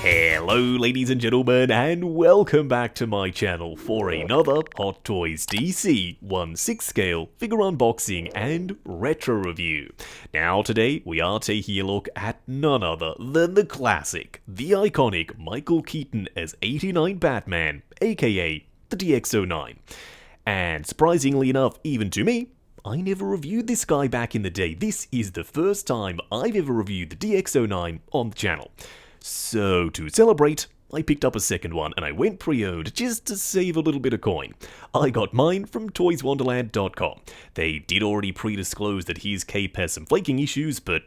Hello ladies and gentlemen, and welcome back to my channel for another Hot Toys DC 1/6 scale figure unboxing and retro review. Now today we are taking a look at none other than the classic, the iconic Michael Keaton as 89 Batman, aka the DX09. And surprisingly enough, even to me, I never reviewed this guy back in the day. This is the first time I've ever reviewed the DX09 on the channel. So to celebrate, I picked up a second one and I went pre-owned just to save a little bit of coin. I got mine from toyswonderland.com. They did already pre-disclose that his cape has some flaking issues, but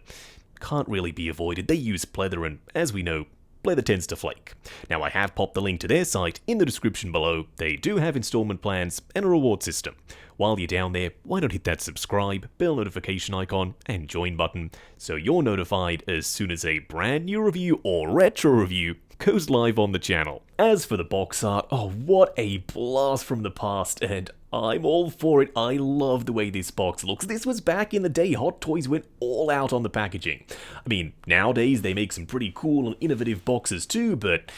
can't really be avoided. They use pleather, and as we know, pleather tends to flake. Now I have popped the link to their site in the description below. They do have installment plans and a reward system. While you're down there, why not hit that subscribe, bell notification icon, and join button so you're notified as soon as a brand new review or retro review goes live on the channel. As for the box art, oh what a blast from the past, and I'm all for it. I love the way this box looks. This was back in the day. Hot Toys went all out on the packaging. I mean, nowadays they make some pretty cool and innovative boxes too, but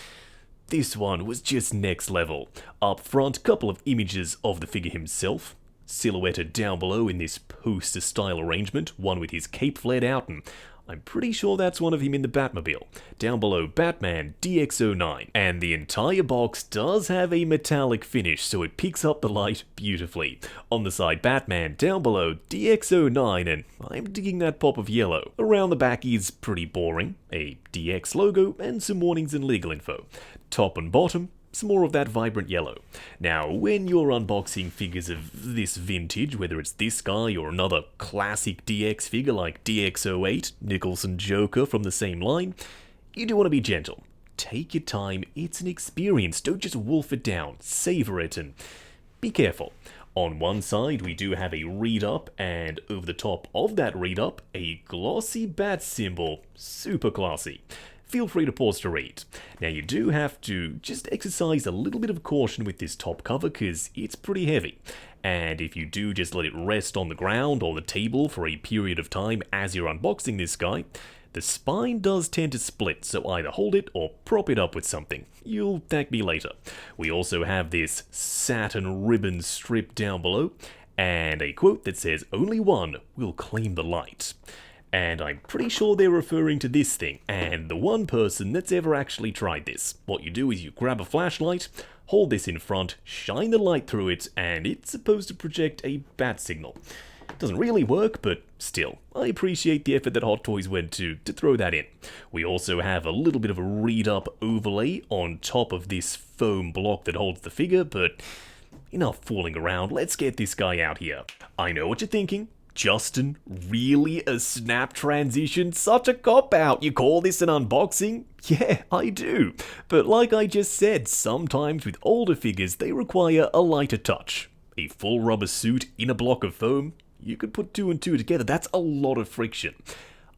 this one was just next level. Up front, couple of images of the figure himself, silhouetted down below in this poster style arrangement, one with his cape flared out, and I'm pretty sure that's one of him in the Batmobile. Down below, Batman DX09, and the entire box does have a metallic finish, so it picks up the light beautifully. On the side, Batman, down below, DX09, and I'm digging that pop of yellow. Around the back is pretty boring, a DX logo, and some warnings and legal info. Top and bottom, some more of that vibrant yellow. Now, when you're unboxing figures of this vintage, whether it's this guy or another classic DX figure like DX08, Nicholson Joker from the same line, you do want to be gentle. Take your time, it's an experience, don't just wolf it down, savor it, and be careful. On one side, we do have a read-up, and over the top of that read-up, a glossy bat symbol, super classy. Feel free to pause to read. Now you do have to just exercise a little bit of caution with this top cover because it's pretty heavy. And if you do just let it rest on the ground or the table for a period of time as you're unboxing this guy, the spine does tend to split, so either hold it or prop it up with something. You'll thank me later. We also have this satin ribbon strip down below, and a quote that says, "Only one will claim the light." And I'm pretty sure they're referring to this thing, and the one person that's ever actually tried this. What you do is you grab a flashlight, hold this in front, shine the light through it, and it's supposed to project a bat signal. Doesn't really work, but still, I appreciate the effort that Hot Toys went to throw that in. We also have a little bit of a read-up overlay on top of this foam block that holds the figure, but enough fooling around, let's get this guy out here. I know what you're thinking. Justin, really a snap transition? Such a cop-out. You call this an unboxing? Yeah, I do. But like I just said, sometimes with older figures, they require a lighter touch. A full rubber suit in a block of foam? You could put two and two together. That's a lot of friction.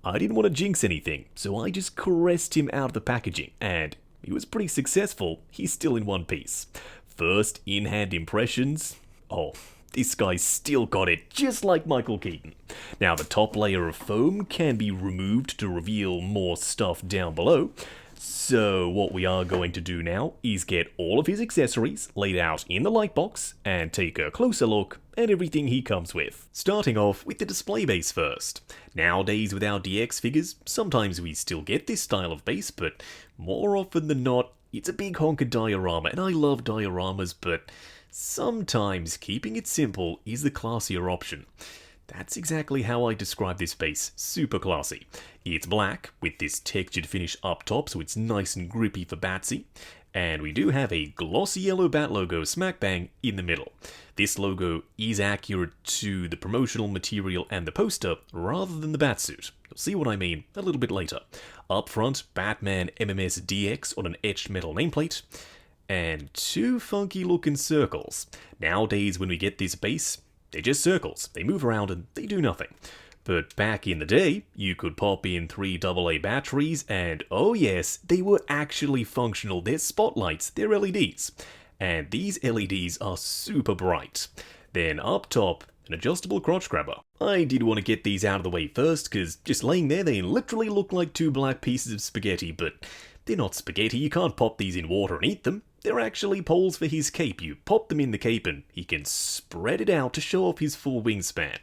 I didn't want to jinx anything, so I just caressed him out of the packaging, and he was pretty successful. He's still in one piece. First in-hand impressions? Oh, this guy's still got it, just like Michael Keaton. Now, the top layer of foam can be removed to reveal more stuff down below. So what we are going to do now is get all of his accessories laid out in the light box and take a closer look at everything he comes with. Starting off with the display base first. Nowadays with our DX figures, sometimes we still get this style of base, but more often than not, it's a big honker diorama, and I love dioramas, but sometimes keeping it simple is the classier option. That's exactly how I describe this base, super classy. It's black, with this textured finish up top, so it's nice and grippy for Batsy. And we do have a glossy yellow bat logo smack bang in the middle. This logo is accurate to the promotional material and the poster, rather than the batsuit. You'll see what I mean a little bit later. Up front, Batman MMS DX on an etched metal nameplate, and two funky looking circles. Nowadays when we get this base, they're just circles. They move around and they do nothing. But back in the day, you could pop in 3 AA batteries and oh yes, they were actually functional. They're spotlights, they're LEDs. And these LEDs are super bright. Then up top, an adjustable crotch grabber. I did want to get these out of the way first, because just laying there they literally look like 2 black pieces of spaghetti, but They're not spaghetti, you can't pop these in water and eat them. They're actually poles for his cape. You pop them in the cape and he can spread it out to show off his full wingspan.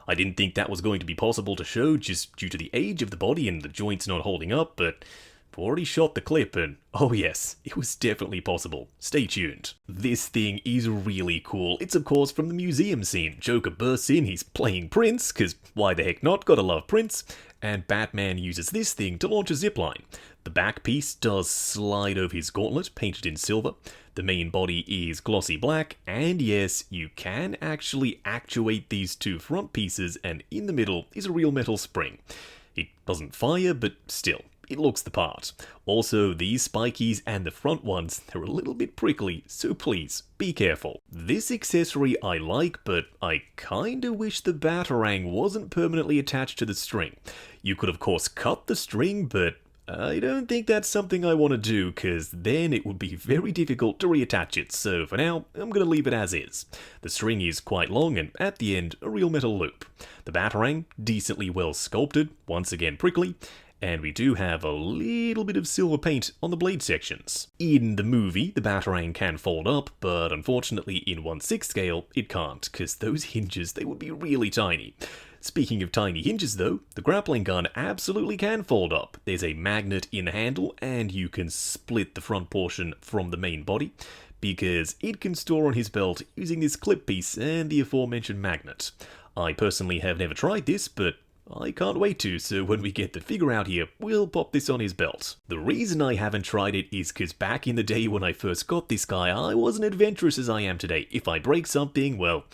I didn't think that was going to be possible to show just due to the age of the body and the joints not holding up, but I've already shot the clip and oh yes, it was definitely possible. Stay tuned. This thing is really cool. It's of course from the museum scene. Joker bursts in, he's playing Prince, cause why the heck not, gotta love Prince, and Batman uses this thing to launch a zipline. The back piece does slide over his gauntlet, painted in silver. The main body is glossy black, and yes, you can actually actuate these two front pieces, and in the middle is a real metal spring. It doesn't fire, but still, it looks the part. Also, these spikies and the front ones, they're a little bit prickly, so please, be careful. This accessory I like, but I kinda wish the Batarang wasn't permanently attached to the string. You could of course cut the string, but I don't think that's something I want to do, because then it would be very difficult to reattach it, so for now, I'm going to leave it as is. The string is quite long and at the end, a real metal loop. The Batarang, decently well sculpted, once again prickly, and we do have a little bit of silver paint on the blade sections. In the movie, the Batarang can fold up, but unfortunately in 1/6 scale, it can't, because those hinges, they would be really tiny. Speaking of tiny hinges though, the grappling gun absolutely can fold up. There's a magnet in the handle and you can split the front portion from the main body because it can store on his belt using this clip piece and the aforementioned magnet. I personally have never tried this, but I can't wait to, so when we get the figure out here, we'll pop this on his belt. The reason I haven't tried it is because back in the day when I first got this guy, I wasn't adventurous as I am today. If I break something, well,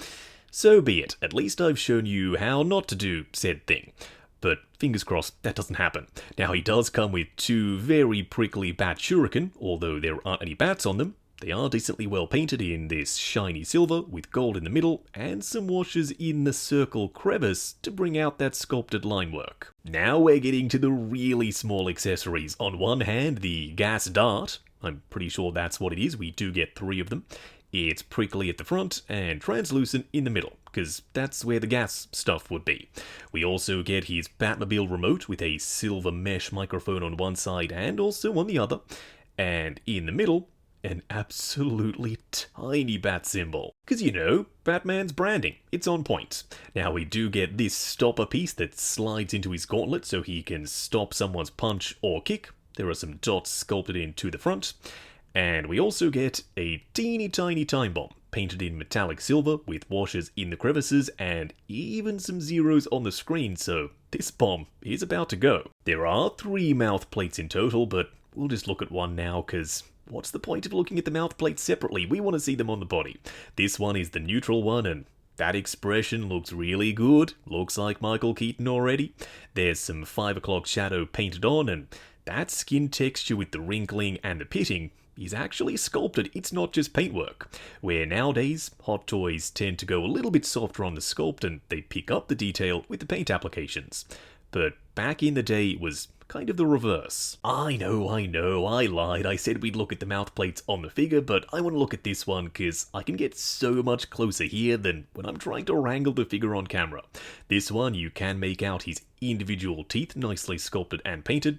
so be it. At least I've shown you how not to do said thing. But fingers crossed, that doesn't happen. Now he does come with two very prickly bat shuriken, although there aren't any bats on them. They are decently well painted in this shiny silver with gold in the middle and some washes in the circle crevice to bring out that sculpted line work. Now we're getting to the really small accessories. On one hand, the gas dart. I'm pretty sure that's what it is. We do get 3 of them. It's prickly at the front and translucent in the middle, because that's where the gas stuff would be. We also get his Batmobile remote with a silver mesh microphone on one side and also on the other. And in the middle, an absolutely tiny bat symbol. Because you know, Batman's branding, it's on point. Now we do get this stopper piece that slides into his gauntlet so he can stop someone's punch or kick. There are some dots sculpted into the front. And we also get a teeny tiny time bomb, painted in metallic silver with washes in the crevices and even some zeros on the screen, so this bomb is about to go. There are 3 mouth plates in total, but we'll just look at one now, because what's the point of looking at the mouth plates separately? We want to see them on the body. This one is the neutral one, and that expression looks really good. Looks like Michael Keaton already. There's some 5 o'clock shadow painted on, and that skin texture with the wrinkling and the pitting is actually sculpted, it's not just paintwork. Where nowadays, Hot Toys tend to go a little bit softer on the sculpt and they pick up the detail with the paint applications. But back in the day, it was kind of the reverse. I know, I lied. I said we'd look at the mouth plates on the figure, but I want to look at this one because I can get so much closer here than when I'm trying to wrangle the figure on camera. This one, you can make out his individual teeth nicely sculpted and painted.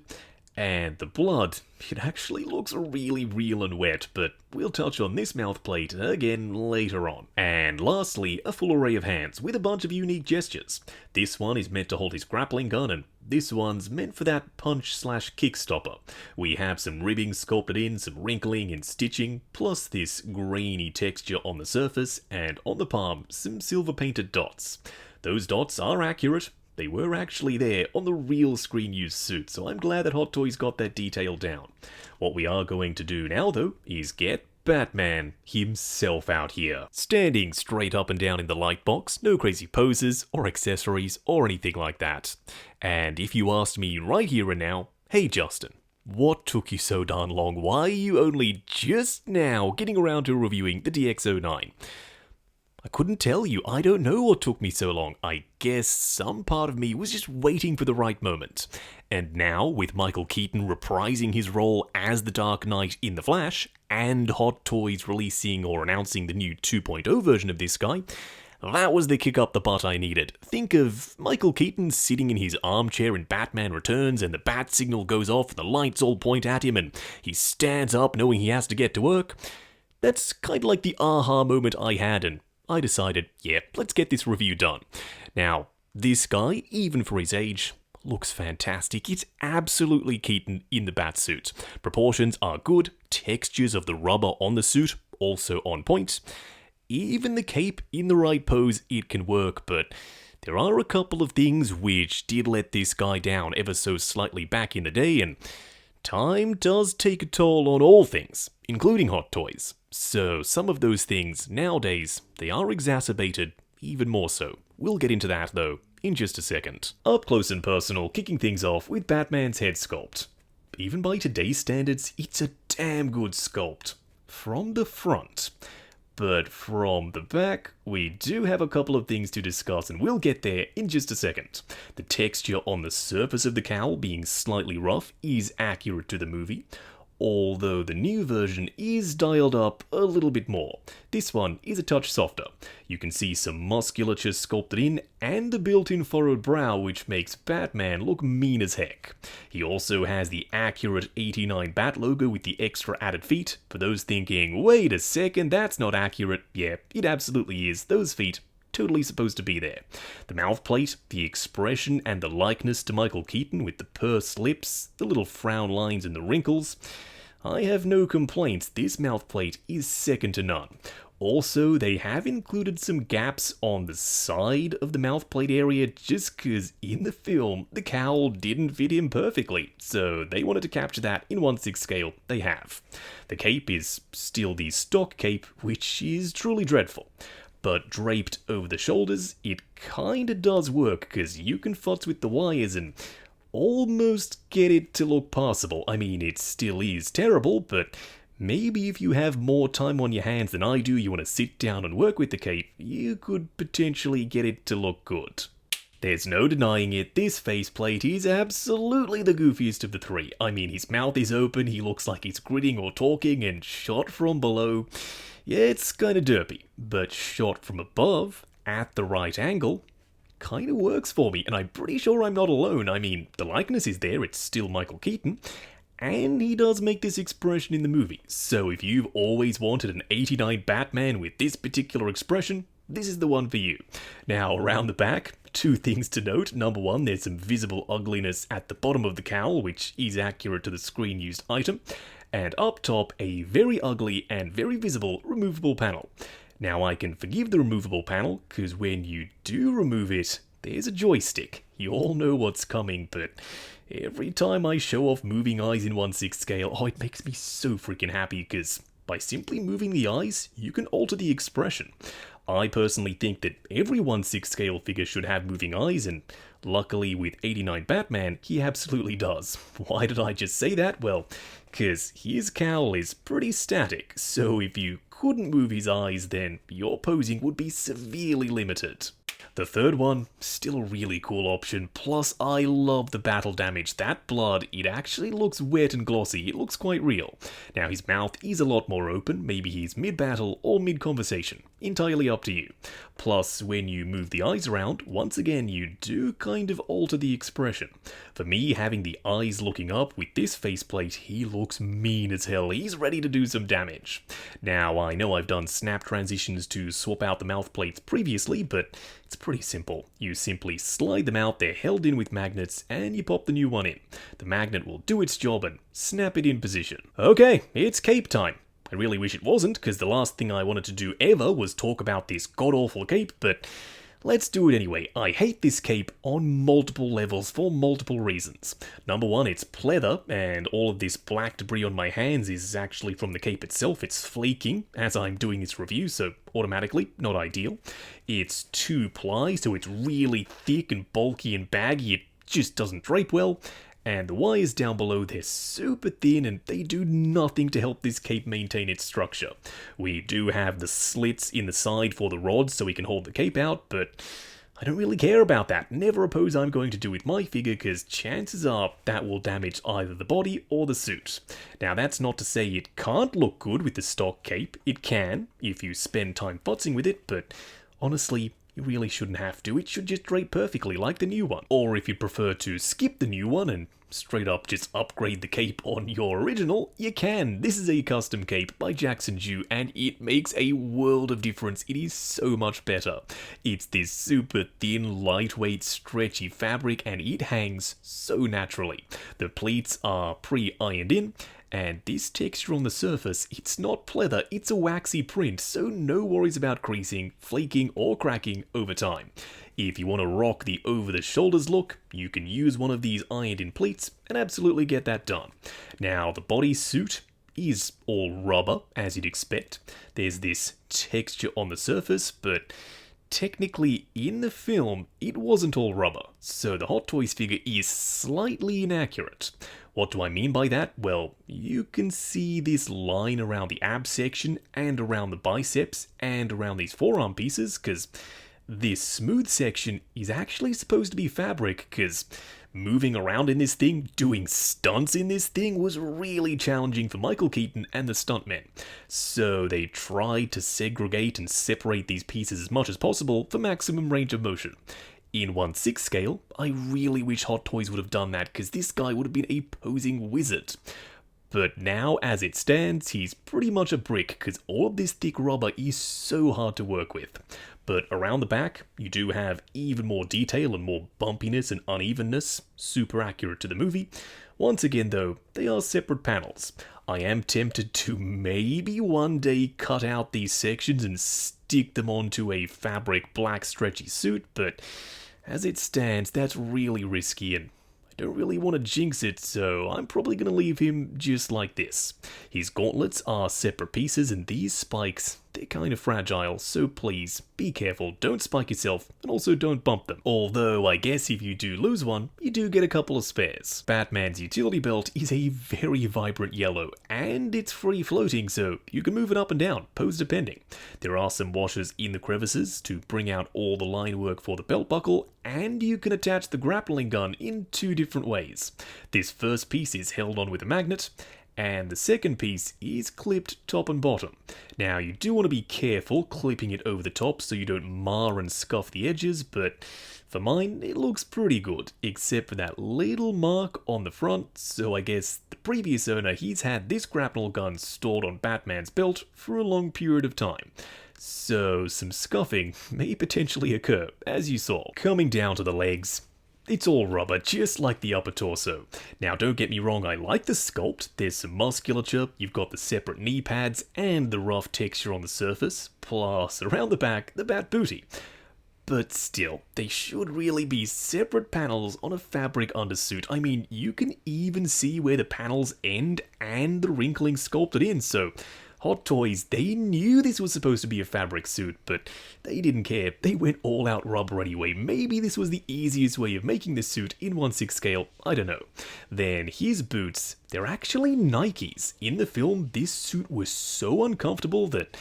And the blood, it actually looks really real and wet, but we'll touch on this mouth plate again later on. And lastly, a full array of hands with a bunch of unique gestures. This one is meant to hold his grappling gun, and this one's meant for that punch/kick stopper. We have some ribbing sculpted in, some wrinkling and stitching, plus this grainy texture on the surface, and on the palm, some silver painted dots. Those dots are accurate. They were actually there on the real screen-used suit, so I'm glad that Hot Toys got that detail down. What we are going to do now, though, is get Batman himself out here. Standing straight up and down in the light box, no crazy poses or accessories or anything like that. And if you asked me right here and now, hey Justin, what took you so darn long? Why are you only just now getting around to reviewing the DX09? I couldn't tell you. I don't know what took me so long. I guess some part of me was just waiting for the right moment. And now, with Michael Keaton reprising his role as the Dark Knight in The Flash, and Hot Toys releasing or announcing the new 2.0 version of this guy, That was the kick up the butt I needed. Think of Michael Keaton sitting in his armchair in Batman Returns and the bat signal goes off and the lights all point at him and he stands up knowing he has to get to work. That's kind of like the aha moment I had, and I decided, yeah, let's get this review done. Now, this guy, even for his age, looks fantastic. It's absolutely Keaton in the bat suit. Proportions are good, textures of the rubber on the suit also on point. Even the cape in the right pose, it can work, but there are a couple of things which did let this guy down ever so slightly back in the day, and time does take a toll on all things, including hot toys. So some of those things, nowadays, they are exacerbated even more so. We'll get into that, though, in just a second. Up close and personal, kicking things off with Batman's head sculpt. Even by today's standards, it's a damn good sculpt. From the front. But from the back, we do have a couple of things to discuss, and we'll get there in just a second. The texture on the surface of the cowl being slightly rough is accurate to the movie, although the new version is dialed up a little bit more. This one is a touch softer. You can see some musculature sculpted in, and the built-in furrowed brow, which makes Batman look mean as heck. He also has the accurate 89 Bat logo with the extra added feet. For those thinking, wait a second, that's not accurate, yeah, it absolutely is. Those feet, totally supposed to be there. The mouth plate, the expression and the likeness to Michael Keaton with the pursed lips, the little frown lines and the wrinkles. I have no complaints, this mouth plate is second to none. Also, they have included some gaps on the side of the mouth plate area just cause in the film, the cowl didn't fit him perfectly, so they wanted to capture that in 1/6 scale, they have. The cape is still the stock cape, which is truly dreadful. But draped over the shoulders, it kinda does work, cause you can futz with the wires and almost get it to look passable. I mean, it still is terrible, but maybe if you have more time on your hands than I do, you want to sit down and work with the cape, you could potentially get it to look good. There's no denying it, this faceplate is absolutely the goofiest of the three. I mean, his mouth is open, he looks like he's grinning or talking, and shot from below, yeah, it's kinda derpy. But shot from above, at the right angle, kinda works for me, and I'm pretty sure I'm not alone. I mean, the likeness is there, it's still Michael Keaton, and he does make this expression in the movie. So if you've always wanted an 89 Batman with this particular expression, this is the one for you. Now, around the back, two things to note. Number one, there's some visible ugliness at the bottom of the cowl, which is accurate to the screen-used item. And up top, a very ugly and very visible removable panel. Now, I can forgive the removable panel, because when you do remove it, there's a joystick. You all know what's coming, but every time I show off moving eyes in 1/6 scale, oh, it makes me so freaking happy, because by simply moving the eyes, you can alter the expression. I personally think that every 1/6 scale figure should have moving eyes, and luckily with 89 Batman, he absolutely does. Why did I just say that? Well, because his cowl is pretty static, so if you couldn't move his eyes, then your posing would be severely limited. The third one, still a really cool option, plus I love the battle damage. That blood, it actually looks wet and glossy, it looks quite real. Now his mouth is a lot more open, maybe he's mid-battle or mid-conversation, entirely up to you. Plus, when you move the eyes around, once again you do kind of alter the expression. For me, having the eyes looking up with this faceplate, he looks mean as hell, he's ready to do some damage. Now I know I've done snap transitions to swap out the mouth plates previously, but it's pretty simple. You simply slide them out, they're held in with magnets, and you pop the new one in. The magnet will do its job and snap it in position. Okay, it's cape time. I really wish it wasn't, because the last thing I wanted to do ever was talk about this god-awful cape, but let's do it anyway. I hate this cape on multiple levels for multiple reasons. Number one, it's pleather, and all of this black debris on my hands is actually from the cape itself. It's flaking as I'm doing this review, so automatically not ideal. It's 2-ply, so it's really thick and bulky and baggy. It just doesn't drape well. And the wires down below, they're super thin and they do nothing to help this cape maintain its structure. We do have the slits in the side for the rods so we can hold the cape out, but I don't really care about that. Never a pose I'm going to do with my figure, because chances are that will damage either the body or the suit. Now that's not to say it can't look good with the stock cape. It can, if you spend time futzing with it, but Honestly, you really shouldn't have to. It should just drape perfectly like the new one. Or if you prefer to skip the new one and straight up just upgrade the cape on your original, you can. This is a custom cape by Jackson Ju and it makes a world of difference. It is so much better. It's this super thin, lightweight, stretchy fabric and it hangs so naturally. The pleats are pre-ironed in. And this texture on the surface, it's not pleather, it's a waxy print, so no worries about creasing, flaking, or cracking over time. If you want to rock the over-the-shoulders look, you can use one of these ironed-in pleats and absolutely get that done. Now, the bodysuit is all rubber, as you'd expect. There's this texture on the surface, but technically, in the film, it wasn't all rubber, so the Hot Toys figure is slightly inaccurate. What do I mean by that? Well, you can see this line around the ab section and around the biceps and around these forearm pieces, because this smooth section is actually supposed to be fabric, because moving around in this thing, doing stunts in this thing was really challenging for Michael Keaton and the stuntmen. So they tried to segregate and separate these pieces as much as possible for maximum range of motion. In 1/6 scale, I really wish Hot Toys would have done that because this guy would have been a posing wizard. But now, as it stands, he's pretty much a brick because all of this thick rubber is so hard to work with. But around the back, you do have even more detail and more bumpiness and unevenness, super accurate to the movie. Once again though, they are separate panels. I am tempted to maybe one day cut out these sections and stick them onto a fabric black stretchy suit, but as it stands, that's really risky and I don't really want to jinx it, so I'm probably going to leave him just like this. His gauntlets are separate pieces and these spikes, they're kind of fragile, so please be careful, don't spike yourself and also don't bump them. Although I guess if you do lose one, you do get a couple of spares. Batman's utility belt is a very vibrant yellow and it's free floating, so you can move it up and down, pose depending. There are some washers in the crevices to bring out all the line work for the belt buckle, and you can attach the grappling gun in two different ways. This first piece is held on with a magnet, and the second piece is clipped top and bottom. Now you do want to be careful clipping it over the top so you don't mar and scuff the edges, but for mine it looks pretty good, except for that little mark on the front, so I guess the previous owner, he's had this grapnel gun stored on Batman's belt for a long period of time. So some scuffing may potentially occur, as you saw. Coming down to the legs, it's all rubber, just like the upper torso. Now don't get me wrong, I like the sculpt, there's some musculature, you've got the separate knee pads and the rough texture on the surface, plus around the back, the bat booty. But still, they should really be separate panels on a fabric undersuit. I mean, you can even see where the panels end and the wrinkling sculpted in, so Hot Toys, they knew this was supposed to be a fabric suit, but they didn't care. They went all out rubber anyway. Maybe this was the easiest way of making this suit in 1/6 scale, I don't know. Then his boots, they're actually Nikes. In the film, this suit was so uncomfortable that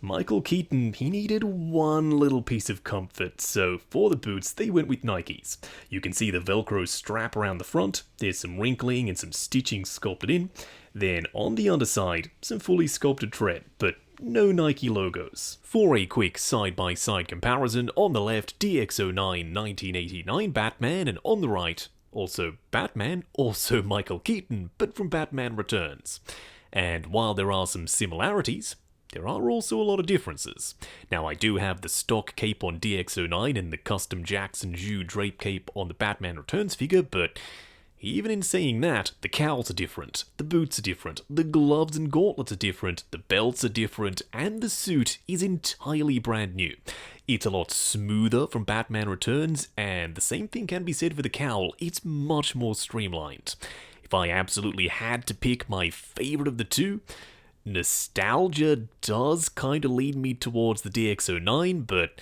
Michael Keaton, he needed one little piece of comfort, so for the boots, they went with Nikes. You can see the Velcro strap around the front, there's some wrinkling and some stitching sculpted in. Then on the underside, some fully sculpted tread, but no Nike logos. For a quick side-by-side comparison, on the left, DX09 1989 Batman, and on the right, also Batman, also Michael Keaton, but from Batman Returns. And while there are some similarities, there are also a lot of differences. Now I do have the stock cape on DX09 and the custom Jackson Ju drape cape on the Batman Returns figure, but even in saying that, the cowls are different, the boots are different, the gloves and gauntlets are different, the belts are different, and the suit is entirely brand new. It's a lot smoother from Batman Returns, and the same thing can be said for the cowl, it's much more streamlined. If I absolutely had to pick my favorite of the two, nostalgia does kind of lead me towards the DX09, but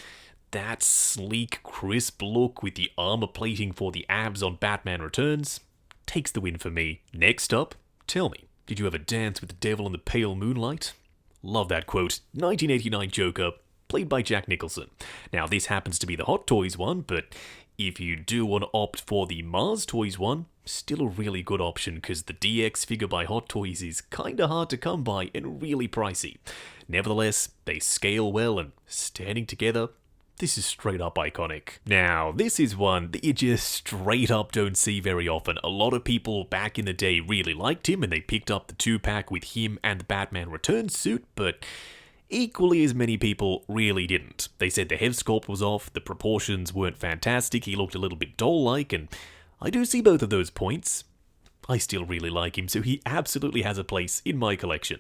that sleek, crisp look with the armor plating for the abs on Batman Returns takes the win for me. Next up, tell me, did you ever dance with the devil in the pale moonlight? Love that quote. 1989 Joker, played by Jack Nicholson. Now this happens to be the Hot Toys one, but if you do want to opt for the Mars Toys one, still a really good option because the DX figure by Hot Toys is kinda hard to come by and really pricey. Nevertheless, they scale well and standing together, This is straight up iconic. Now, this is one that you just straight up don't see very often. A lot of people back in the day really liked him and they picked up the 2-pack with him and the Batman Returns suit, but equally as many people really didn't. They said the head sculpt was off, the proportions weren't fantastic, he looked a little bit doll-like, and I do see both of those points. I still really like him, so he absolutely has a place in my collection.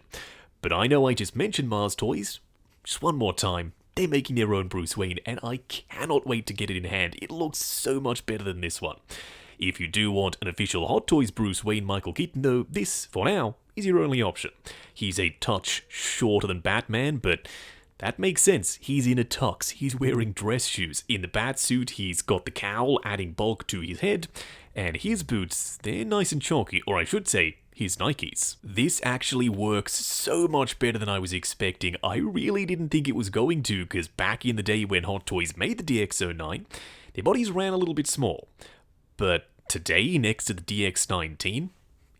But I know I just mentioned Mars Toys. Just one more time. They're making their own Bruce Wayne, and I cannot wait to get it in hand. It looks so much better than this one. If you do want an official Hot Toys Bruce Wayne Michael Keaton, though, this, for now, is your only option. He's a touch shorter than Batman, but that makes sense. He's in a tux, he's wearing dress shoes. In the Batsuit, he's got the cowl, adding bulk to his head, and his boots, they're nice and chalky, or I should say, his Nikes. This actually works so much better than I was expecting. I really didn't think it was going to, because back in the day when Hot Toys made the DX09, their bodies ran a little bit small. But today, next to the DX19,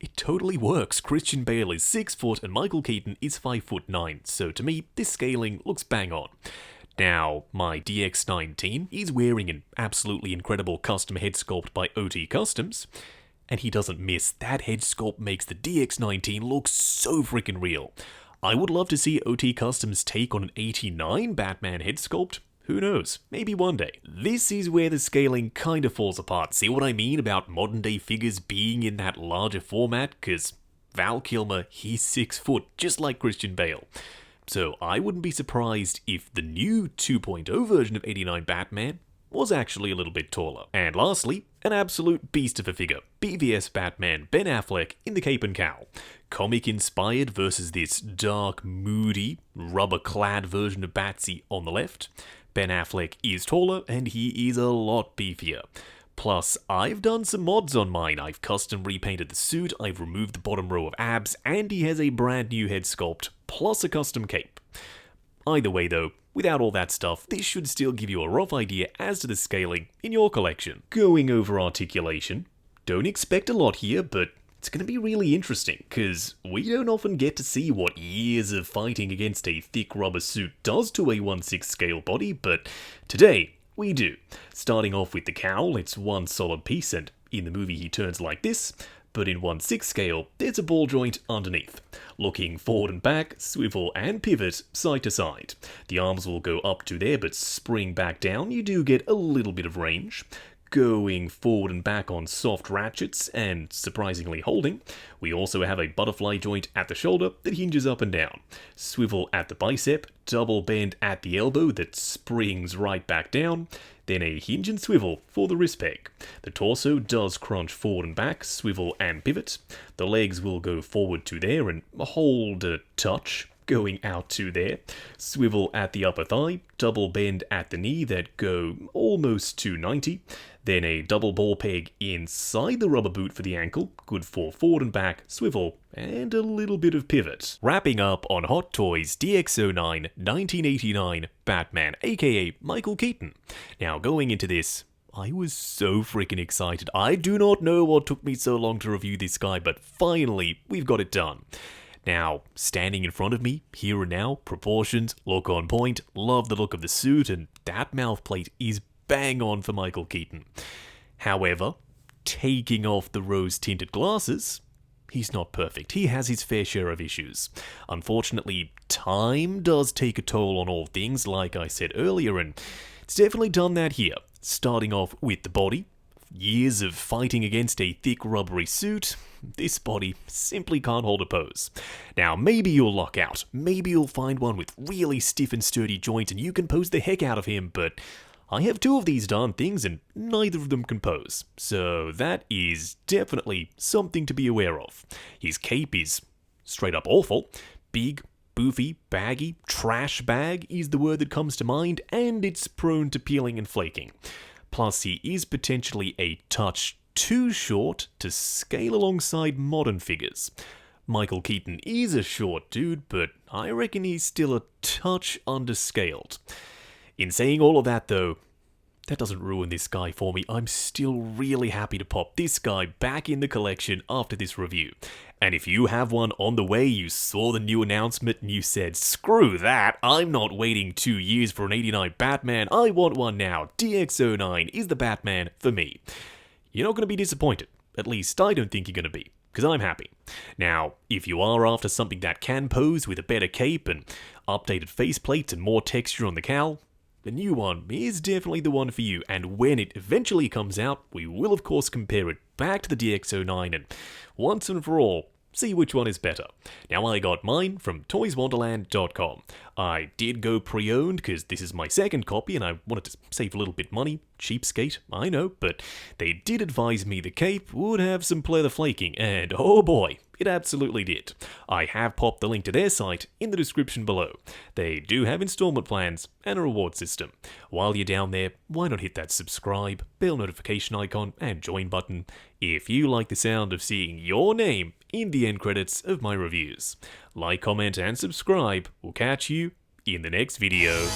it totally works. Christian Bale is 6 foot and Michael Keaton is 5'9", so to me, this scaling looks bang on. Now, my DX19 is wearing an absolutely incredible custom head sculpt by OT Customs, and he doesn't miss. That head sculpt makes the DX19 look so freaking real. I would love to see OT Customs take on an 89 Batman head sculpt. Who knows? Maybe one day. This is where the scaling kind of falls apart. See what I mean about modern day figures being in that larger format? Because Val Kilmer, he's 6 foot, just like Christian Bale. So I wouldn't be surprised if the new 2.0 version of 89 Batman was actually a little bit taller. And lastly, an absolute beast of a figure. BVS Batman Ben Affleck in the cape and cowl. Comic-inspired versus this dark, moody, rubber-clad version of Batsy on the left. Ben Affleck is taller and he is a lot beefier. Plus, I've done some mods on mine. I've custom repainted the suit, I've removed the bottom row of abs, and he has a brand new head sculpt, plus a custom cape. Either way though, without all that stuff, this should still give you a rough idea as to the scaling in your collection. Going over articulation, don't expect a lot here, but it's going to be really interesting, because we don't often get to see what years of fighting against a thick rubber suit does to a 1/6 scale body, but today, we do. Starting off with the cowl, it's one solid piece, and in the movie he turns like this, but in 1/6 scale, there's a ball joint underneath. Looking forward and back, swivel and pivot side to side. The arms will go up to there, but spring back down, you do get a little bit of range. Going forward and back on soft ratchets, and surprisingly holding, we also have a butterfly joint at the shoulder that hinges up and down. Swivel at the bicep, double bend at the elbow that springs right back down, then a hinge and swivel for the wrist peg. The torso does crunch forward and back, swivel and pivot. The legs will go forward to there and hold a touch, going out to there. Swivel at the upper thigh, double bend at the knee that go almost to 90. Then a double ball peg inside the rubber boot for the ankle, good for forward and back, swivel, and a little bit of pivot. Wrapping up on Hot Toys DX09 1989 Batman, aka Michael Keaton. Now going into this, I was so freaking excited. I do not know what took me so long to review this guy, but finally, we've got it done. Now, standing in front of me, here and now, proportions, look on point, love the look of the suit, and that mouth plate is bang on for Michael Keaton. However, taking off the rose-tinted glasses, he's not perfect. He has his fair share of issues. Unfortunately, time does take a toll on all things, like I said earlier, and it's definitely done that here. Starting off with the body. Years of fighting against a thick rubbery suit, this body simply can't hold a pose. Now, maybe you'll luck out. Maybe you'll find one with really stiff and sturdy joints and you can pose the heck out of him, but I have 2 of these darn things and neither of them can pose. So that is definitely something to be aware of. His cape is straight up awful. Big, boofy, baggy, trash bag is the word that comes to mind, and it's prone to peeling and flaking. Plus, he is potentially a touch too short to scale alongside modern figures. Michael Keaton is a short dude, but I reckon he's still a touch underscaled. In saying all of that though, that doesn't ruin this guy for me. I'm still really happy to pop this guy back in the collection after this review. And if you have one on the way, you saw the new announcement and you said, screw that, I'm not waiting 2 years for an 89 Batman, I want one now, DX09 is the Batman for me. You're not going to be disappointed. At least I don't think you're going to be, because I'm happy. Now, if you are after something that can pose with a better cape and updated faceplates and more texture on the cowl, the new one is definitely the one for you, and when it eventually comes out, we will of course compare it back to the DX09 and once and for all, see which one is better. Now, I got mine from toyswonderland.com. I did go pre-owned because this is my second copy and I wanted to save a little bit money. Cheapskate, I know, but they did advise me the cape would have some pleather flaking, and oh boy, it absolutely did. I have popped the link to their site in the description below. They do have installment plans and a reward system. While you're down there, why not hit that subscribe, bell notification icon, and join button if you like the sound of seeing your name in the end credits of my reviews. Like, comment, and subscribe. We'll catch you in the next video.